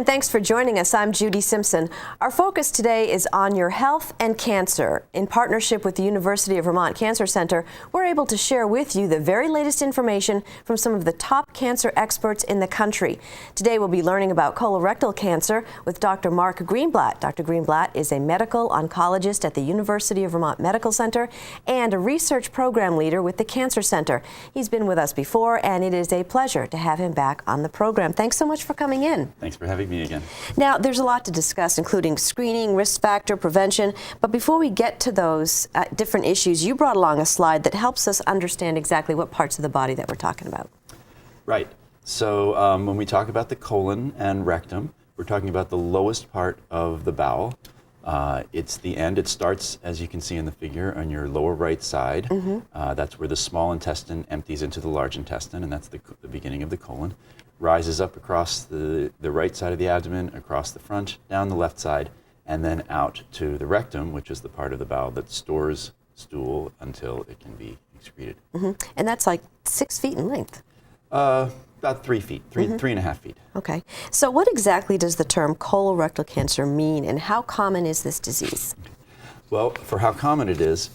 and thanks for joining us. I'm Judy Simpson. Our focus today is on your health and cancer. In partnership with the University of Vermont Cancer Center, we're able to share with you the very latest information from some of the top cancer experts in the country. Today we'll be learning about colorectal cancer with Dr. Mark Greenblatt. Dr. Greenblatt is a medical oncologist at the University of Vermont Medical Center and a research program leader with the Cancer Center. He's been with us before, and it is a pleasure to have him back on the program. Thanks so much for coming in. Thanks for having me again. Now, there's a lot to discuss, including screening, risk factor, prevention. But before we get to those different issues, you brought along a slide that helps us understand exactly what parts of the body that we're talking about. Right. So when we talk about the colon and rectum, we're talking about the lowest part of the bowel. It's the end. It starts, as you can see in the figure, on your lower right side. That's where the small intestine empties into the large intestine, and that's the beginning of the colon. Rises up across the right side of the abdomen, across the front, down the left side, and then out to the rectum, which is the part of the bowel that stores stool until it can be excreted. And that's like 6 feet in length. About 3 feet, 3.5 feet. Okay. So what exactly does the term colorectal cancer mean, and how common is this disease? Well, for how common it is,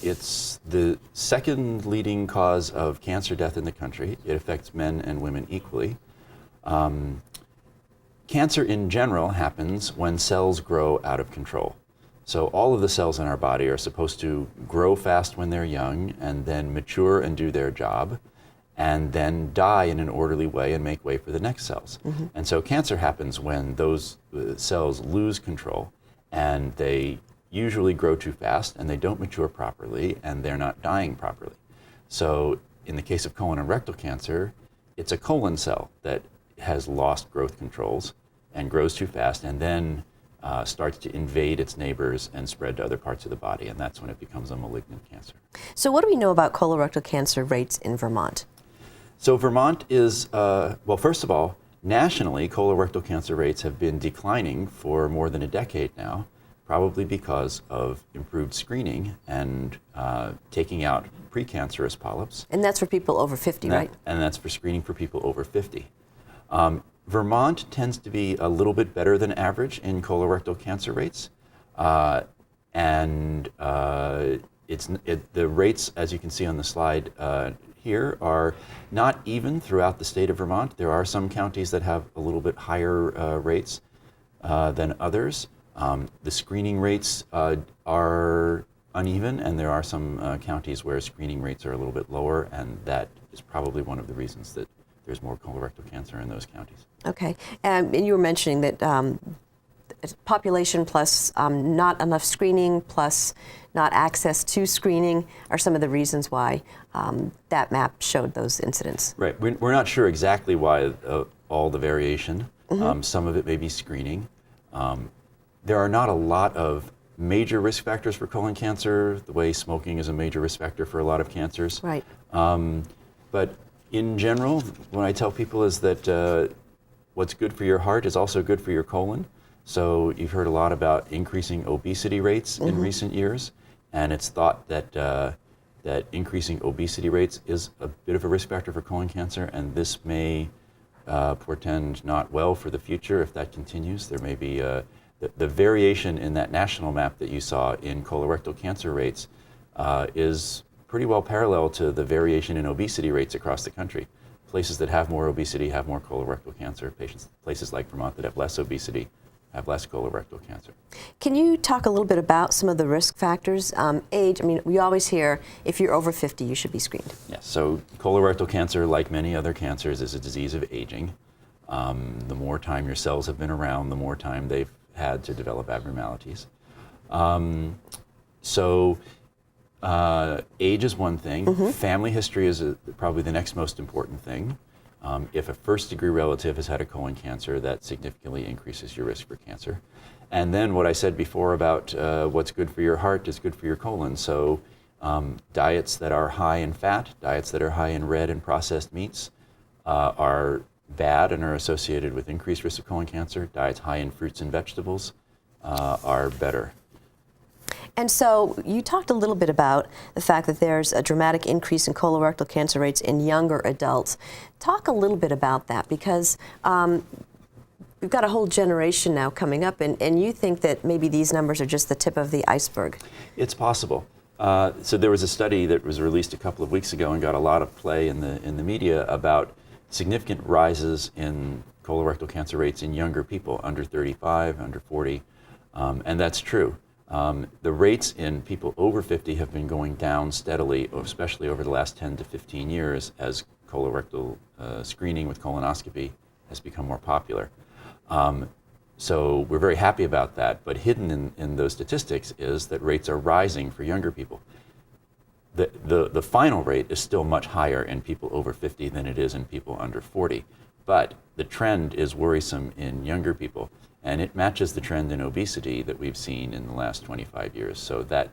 it's the second leading cause of cancer death in the country. It affects men and women equally. Cancer in general happens when cells grow out of control. So all of the cells in our body are supposed to grow fast when they're young and then mature and do their job and then die in an orderly way and make way for the next cells. And so cancer happens when those cells lose control and they usually grow too fast and they don't mature properly and they're not dying properly. So in the case of colon and rectal cancer, it's a colon cell that has lost growth controls and grows too fast and then starts to invade its neighbors and spread to other parts of the body, and that's when it becomes a malignant cancer. So what do we know about colorectal cancer rates in Vermont? So Vermont is, well, first of all, nationally, colorectal cancer rates have been declining for more than a decade now, probably because of improved screening and taking out precancerous polyps. And that's for people over 50, right? And that's for screening for people over 50. Vermont tends to be a little bit better than average in colorectal cancer rates. The rates, as you can see on the slide here, are not even throughout the state of Vermont. There are some counties that have a little bit higher rates than others. The screening rates are uneven, and there are some counties where screening rates are a little bit lower, and that is probably one of the reasons that there's more colorectal cancer in those counties. Okay, and you were mentioning that population plus not enough screening plus not access to screening are some of the reasons why that map showed those incidents. Right, we're not sure exactly why all the variation. Some of it may be screening. There are not a lot of major risk factors for colon cancer, the way smoking is a major risk factor for a lot of cancers. Right. But in general, what I tell people is that what's good for your heart is also good for your colon. So you've heard a lot about increasing obesity rates in recent years, and it's thought that that increasing obesity rates is a bit of a risk factor for colon cancer, and this may portend not well for the future if that continues. There may be the variation in that national map that you saw in colorectal cancer rates is pretty well parallel to the variation in obesity rates across the country. Places that have more obesity have more colorectal cancer. Places like Vermont that have less obesity have less colorectal cancer. Can you talk a little bit about some of the risk factors? Age, I mean, we always hear if you're over 50, you should be screened. Yes, so colorectal cancer, like many other cancers, is a disease of aging. The more time your cells have been around, the more time they've had to develop abnormalities. Age is one thing. Family history is probably the next most important thing. If a first-degree relative has had a colon cancer, that significantly increases your risk for cancer. And then what I said before about what's good for your heart is good for your colon. So diets that are high in fat, diets that are high in red and processed meats are bad and are associated with increased risk of colon cancer. Diets high in fruits and vegetables are better. And so you talked a little bit about the fact that there's a dramatic increase in colorectal cancer rates in younger adults. Talk a little bit about that, because we've got a whole generation now coming up, and you think that maybe these numbers are just the tip of the iceberg. It's possible. So there was a study that was released a couple of weeks ago and got a lot of play in the media about significant rises in colorectal cancer rates in younger people, under 35, under 40, and that's true. The rates in people over 50 have been going down steadily, especially over the last 10 to 15 years as colorectal screening with colonoscopy has become more popular. So we're very happy about that, but hidden in those statistics is that rates are rising for younger people. The final rate is still much higher in people over 50 than it is in people under 40, but the trend is worrisome in younger people, and it matches the trend in obesity that we've seen in the last 25 years. So that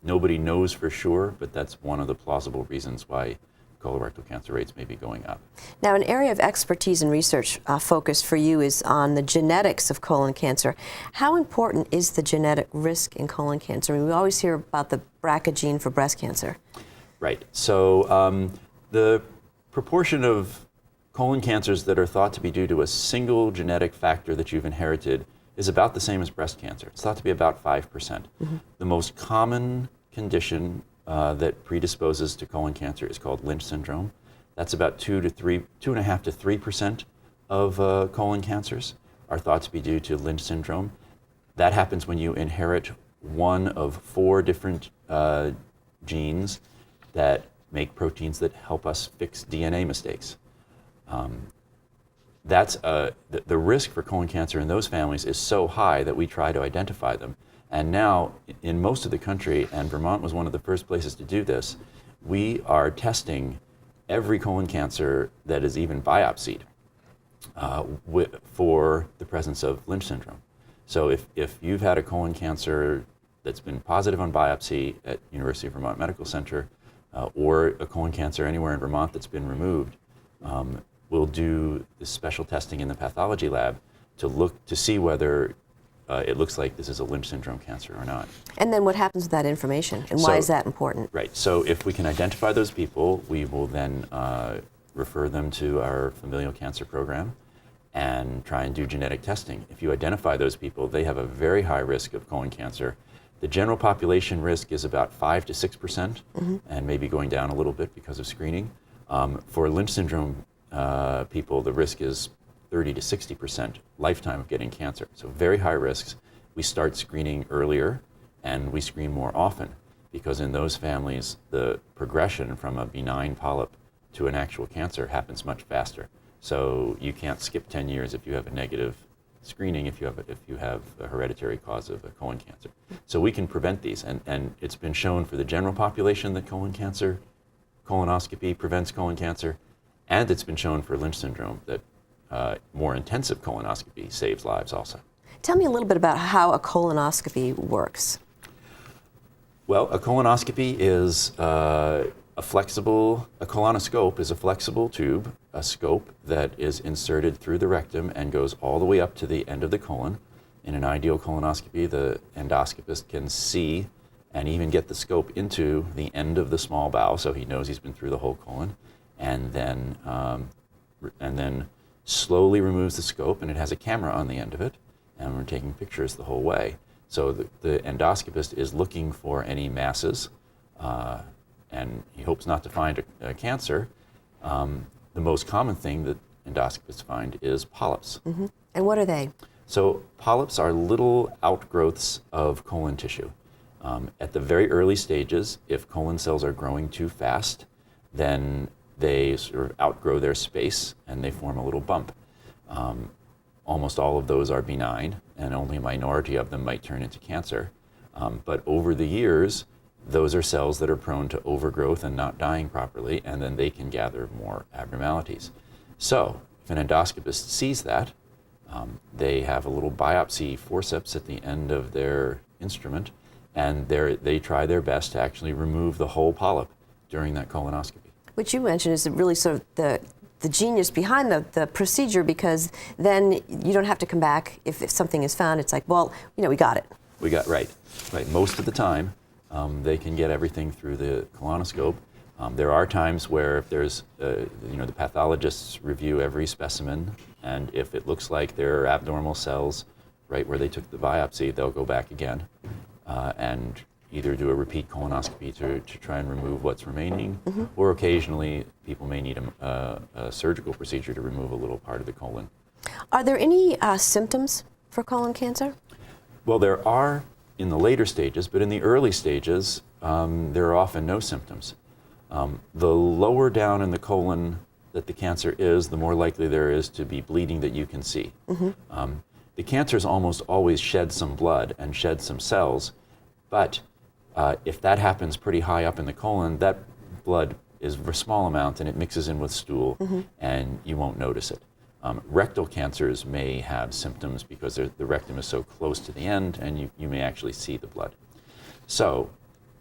nobody knows for sure, but that's one of the plausible reasons why colorectal cancer rates may be going up. Now, an area of expertise and research focus for you is on the genetics of colon cancer. How important is the genetic risk in colon cancer? I mean, we always hear about the BRCA gene for breast cancer. Right. So the proportion of colon cancers that are thought to be due to a single genetic factor that you've inherited is about the same as breast cancer. It's thought to be about 5%. Mm-hmm. The most common condition that predisposes to colon cancer is called Lynch syndrome. That's about 2.5 to 3% of colon cancers are thought to be due to Lynch syndrome. That happens when you inherit one of 4 different genes that make proteins that help us fix DNA mistakes. The risk for colon cancer in those families is so high that we try to identify them. And now, in most of the country, and Vermont was one of the first places to do this, we are testing every colon cancer that is even biopsied for the presence of Lynch syndrome. So if you've had a colon cancer that's been positive on biopsy at University of Vermont Medical Center, or a colon cancer anywhere in Vermont that's been removed, we'll do this special testing in the pathology lab to see whether it looks like this is a Lynch syndrome cancer or not. And then what happens with that information, and why is that important? Right, so if we can identify those people, we will then refer them to our familial cancer program and try and do genetic testing. If you identify those people, they have a very high risk of colon cancer. The general population risk is about 5 to 6%, mm-hmm. and maybe going down a little bit because of screening. For Lynch syndrome people, the risk is 30 to 60% lifetime of getting cancer. So very high risks. We start screening earlier and we screen more often because in those families, the progression from a benign polyp to an actual cancer happens much faster. So you can't skip 10 years if you have a negative screening if you have a hereditary cause of a colon cancer. So we can prevent these, and it's been shown for the general population that colonoscopy prevents colon cancer, and it's been shown for Lynch syndrome that more intensive colonoscopy saves lives also. Tell me a little bit about how a colonoscopy works. Well, a colonoscopy is a colonoscope is a flexible tube, a scope that is inserted through the rectum and goes all the way up to the end of the colon. In an ideal colonoscopy, the endoscopist can see and even get the scope into the end of the small bowel, so he knows he's been through the whole colon, and then slowly removes the scope, and it has a camera on the end of it, and we're taking pictures the whole way. So the endoscopist is looking for any masses, and he hopes not to find a cancer. The most common thing that endoscopists find is polyps. Mm-hmm. And what are they? So polyps are little outgrowths of colon tissue. At the very early stages, if colon cells are growing too fast, then they sort of outgrow their space and they form a little bump. Almost all of those are benign, and only a minority of them might turn into cancer. But over the years, those are cells that are prone to overgrowth and not dying properly, and then they can gather more abnormalities. So if an endoscopist sees that, they have a little biopsy forceps at the end of their instrument, and they try their best to actually remove the whole polyp during that colonoscopy. Which you mentioned is really sort of the genius behind the procedure, because then you don't have to come back if something is found. It's like, well, we got it. Right. Most of the time, they can get everything through the colonoscope. There are times where if there's, the pathologists review every specimen, and if it looks like there are abnormal cells right where they took the biopsy, they'll go back again and either do a repeat colonoscopy to try and remove what's remaining, or occasionally people may need a surgical procedure to remove a little part of the colon. Are there any symptoms for colon cancer? Well, there are in the later stages, but in the early stages, there are often no symptoms. The lower down in the colon that the cancer is, the more likely there is to be bleeding that you can see. The cancers almost always shed some blood and shed some cells, but if that happens pretty high up in the colon, that blood is a small amount and it mixes in with stool and you won't notice it. Rectal cancers may have symptoms because the rectum is so close to the end and you may actually see the blood. So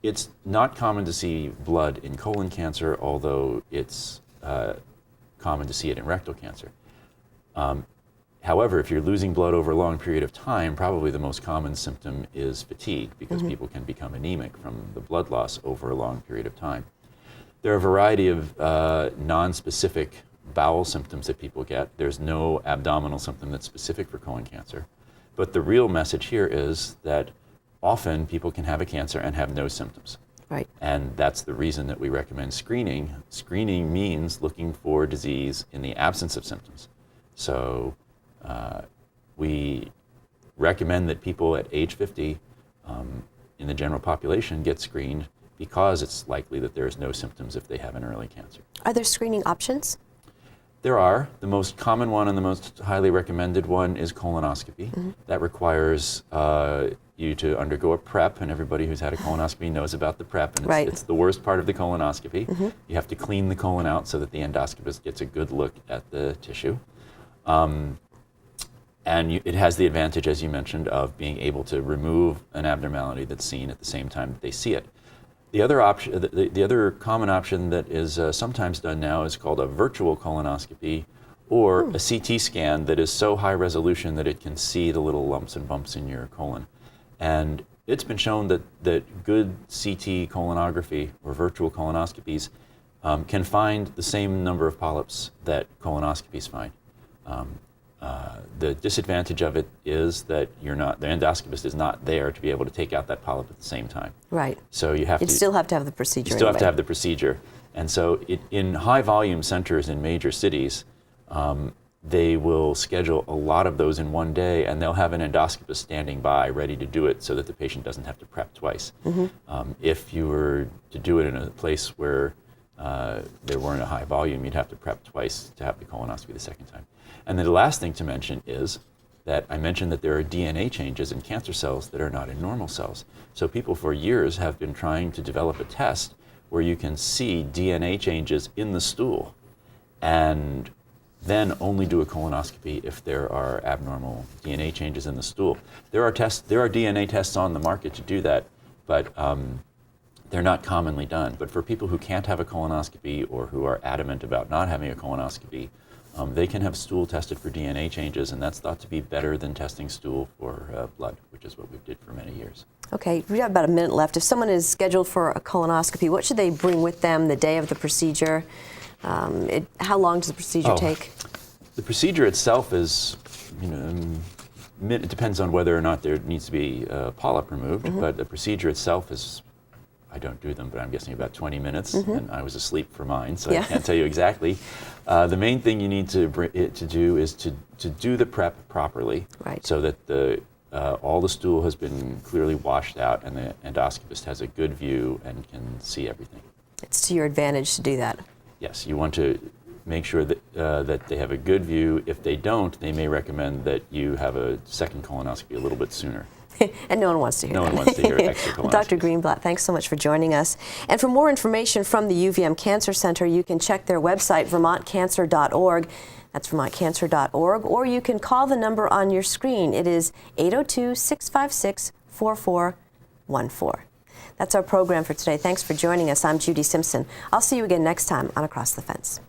it's not common to see blood in colon cancer, although it's common to see it in rectal cancer. However, if you're losing blood over a long period of time, probably the most common symptom is fatigue, because people can become anemic from the blood loss over a long period of time. There are a variety of non-specific bowel symptoms that people get. There's no abdominal symptom that's specific for colon cancer. But the real message here is that often people can have a cancer and have no symptoms. Right. And that's the reason that we recommend screening. Screening means looking for disease in the absence of symptoms. So we recommend that people at age 50 in the general population get screened because it's likely that there's no symptoms if they have an early cancer. Are there screening options? There are. The most common one and the most highly recommended one is colonoscopy. That requires you to undergo a prep, and everybody who's had a colonoscopy knows about the prep, and it's the worst part of the colonoscopy. You have to clean the colon out so that the endoscopist gets a good look at the tissue. And it has the advantage, as you mentioned, of being able to remove an abnormality that's seen at the same time that they see it. The other option, the other common option that is sometimes done now is called a virtual colonoscopy, or a CT scan that is so high resolution that it can see the little lumps and bumps in your colon. And it's been shown that good CT colonography or virtual colonoscopies can find the same number of polyps that colonoscopies find. The disadvantage of it is that the endoscopist is not there to be able to take out that polyp at the same time. Right. So you still have to have the procedure. You still have to have the procedure. And so in high volume centers in major cities, they will schedule a lot of those in one day, and they'll have an endoscopist standing by ready to do it so that the patient doesn't have to prep twice. If you were to do it in a place where there weren't a high volume, you'd have to prep twice to have the colonoscopy the second time. And then the last thing to mention is that I mentioned that there are DNA changes in cancer cells that are not in normal cells. So people for years have been trying to develop a test where you can see DNA changes in the stool and then only do a colonoscopy if there are abnormal DNA changes in the stool. There are DNA tests on the market to do that, but they're not commonly done. But for people who can't have a colonoscopy or who are adamant about not having a colonoscopy, they can have stool tested for DNA changes, and that's thought to be better than testing stool for blood, which is what we did for many years. Okay, we have about a minute left. If someone is scheduled for a colonoscopy, what should they bring with them the day of the procedure? How long does the procedure take? The procedure itself is, it depends on whether or not there needs to be a polyp removed, but the procedure itself is, I don't do them, but I'm guessing about 20 minutes, and I was asleep for mine, so I can't tell you exactly. The main thing you need to do is to do the prep properly, so that all the stool has been clearly washed out and the endoscopist has a good view and can see everything. It's to your advantage to do that. Yes, you want to make sure that they have a good view. If they don't, they may recommend that you have a second colonoscopy a little bit sooner. And no one wants to hear that. No one wants to hear extra colonoscopies. Dr. Greenblatt, thanks so much for joining us. And for more information from the UVM Cancer Center, you can check their website, vermontcancer.org. That's vermontcancer.org. Or you can call the number on your screen. It is 802-656-4414. That's our program for today. Thanks for joining us. I'm Judy Simpson. I'll see you again next time on Across the Fence.